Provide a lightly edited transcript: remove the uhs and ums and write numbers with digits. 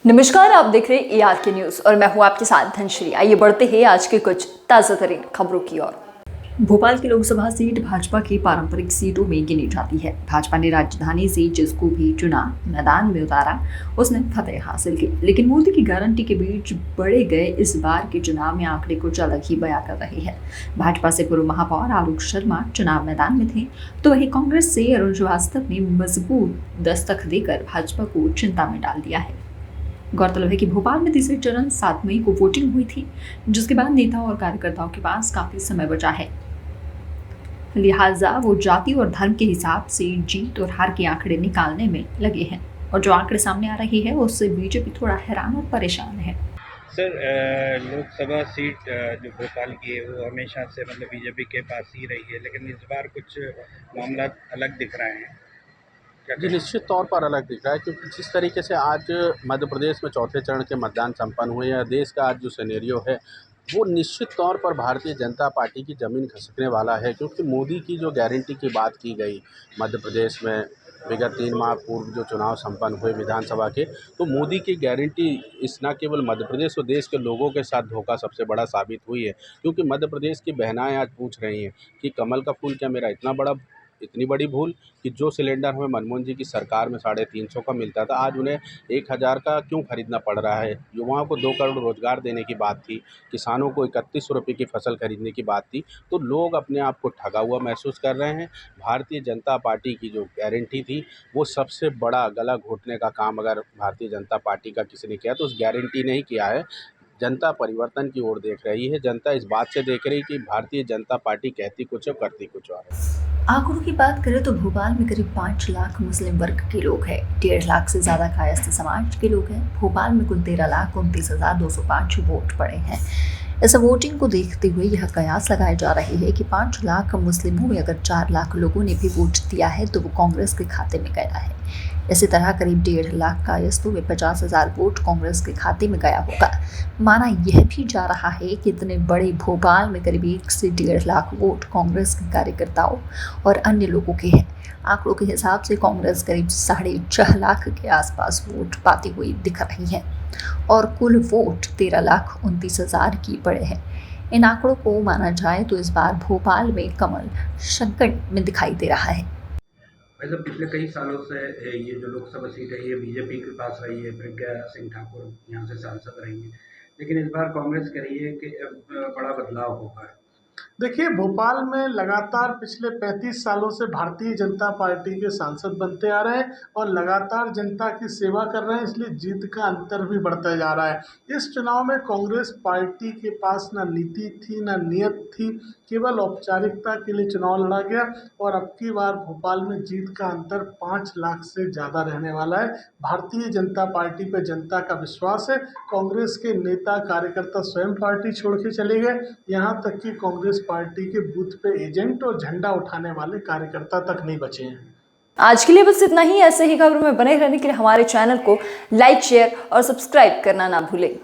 नमस्कार, आप देख रहे हैं AR के न्यूज और मैं हूं आपके साथ धनश्री। आइए बढ़ते हैं आज के कुछ ताजा तरीन खबरों की ओर। भोपाल की लोकसभा सीट भाजपा की पारंपरिक सीटों में गिनी जाती है। भाजपा ने राजधानी से जिसको भी चुना, मैदान में उतारा, उसने फतेह हासिल की। लेकिन मोदी की गारंटी के बीच बढ़े गए इस बार के चुनाव में आंकड़े कुछ अलग ही बयां कर रहे हैं। भाजपा से पूर्व महापौर आलोक शर्मा चुनाव मैदान में थे, तो वहीं कांग्रेस से अरुण श्रीवास्तव ने मजबूत दस्तक देकर भाजपा को चिंता में डाल दिया है। गौरतलब है कि भोपाल में तीसरे चरण 7 मई को वोटिंग हुई थी, जिसके बाद नेताओं और कार्यकर्ताओं के पास काफी समय बचा है। लिहाजा वो जाति और धर्म के हिसाब से जीत और हार के आंकड़े निकालने में लगे हैं और जो आंकड़े सामने आ रही है उससे बीजेपी थोड़ा हैरान और परेशान है। सर, लोकसभा सीट जो भोपाल की है वो हमेशा से मतलब बीजेपी के पास ही रही है, लेकिन इस बार कुछ मामला अलग दिख रहे हैं। जी, निश्चित तौर पर अलग दिख रहा है, क्योंकि जिस तरीके से आज मध्य प्रदेश में चौथे चरण के मतदान संपन्न हुए हैं, देश का आज जो सिनेरियो है वो निश्चित तौर पर भारतीय जनता पार्टी की ज़मीन खिसकने वाला है। क्योंकि मोदी की जो गारंटी की बात की गई मध्य प्रदेश में विगत 3 माह पूर्व जो चुनाव संपन्न हुए विधानसभा के, तो मोदी की गारंटी इस न केवल मध्य प्रदेश और देश के लोगों के साथ धोखा सबसे बड़ा साबित हुई है। क्योंकि मध्य प्रदेश की बहनाएँ आज पूछ रही हैं कि कमल का फूल क्या मेरा इतनी बड़ी भूल कि जो सिलेंडर हमें मनमोहन जी की सरकार में 350 का मिलता था, आज उन्हें 1000 का क्यों खरीदना पड़ रहा है। युवाओं को 2 करोड़ रोजगार देने की बात थी, किसानों को 3100 रुपये की फसल खरीदने की बात थी, तो लोग अपने आप को ठगा हुआ महसूस कर रहे हैं। भारतीय जनता पार्टी की जो गारंटी थी वो सबसे बड़ा गला घोटने का काम अगर भारतीय जनता पार्टी का किसी ने किया तो उस गारंटी ने ही किया है। जनता परिवर्तन की ओर देख रही है। जनता इस बात से देख रही है कि भारतीय जनता पार्टी कहती कुछ है, करती कुछ और है। आंकड़ों की बात करें तो भोपाल में करीब 5 लाख मुस्लिम वर्ग के लोग हैं, 1.5 लाख से ज्यादा कायस्थ समाज के लोग हैं। भोपाल में कुल 13,29,205 वोट पड़े हैं। इस वोटिंग को देखते हुए यह कयास लगाए जा रहे हैं कि 5 लाख मुस्लिमों में अगर 4 लाख लोगों ने भी वोट दिया है तो वो कांग्रेस के खाते में गया है। इसी तरह करीब 1.5 लाख कायस्थों में 50,000 वोट कांग्रेस के खाते में गया होगा। माना यह भी जा रहा है कि इतने बड़े भोपाल में करीब 1 से 1.5 लाख वोट कांग्रेस के कार्यकर्ताओं और अन्य लोगों के हैं। आंकड़ों के हिसाब से कांग्रेस करीब 6.5 लाख के आसपास वोट पाती हुई दिख रही है और कुल वोट 13,29,000 की पड़े हैं। इन आंकड़ों को माना जाए तो इस बार भोपाल में कमल संकट में दिखाई दे रहा है। वैसे पिछले कई सालों से ये जो लोकसभा सीट है ये बीजेपी के पास रही है। प्रज्ञा सिंह ठाकुर यहाँ से सांसद रही है, लेकिन इस बार कांग्रेस कह रही है कि बड़ा बदलाव होगा। देखिए, भोपाल में लगातार पिछले 35 सालों से भारतीय जनता पार्टी के सांसद बनते आ रहे हैं और लगातार जनता की सेवा कर रहे हैं, इसलिए जीत का अंतर भी बढ़ता जा रहा है। इस चुनाव में कांग्रेस पार्टी के पास ना नीति थी ना नियत थी, केवल औपचारिकता के लिए चुनाव लड़ा गया और अब की बार भोपाल में जीत का अंतर 5 लाख से ज़्यादा रहने वाला है। भारतीय जनता पार्टी पर जनता का विश्वास है। कांग्रेस के नेता कार्यकर्ता स्वयं पार्टी छोड़ के चले गए, यहाँ तक कि कांग्रेस पार्टी के बूथ पे एजेंट और झंडा उठाने वाले कार्यकर्ता तक नहीं बचे हैं। आज के लिए बस इतना ही। ऐसे ही खबरों में बने रहने के लिए हमारे चैनल को लाइक, शेयर और सब्सक्राइब करना ना भूलें।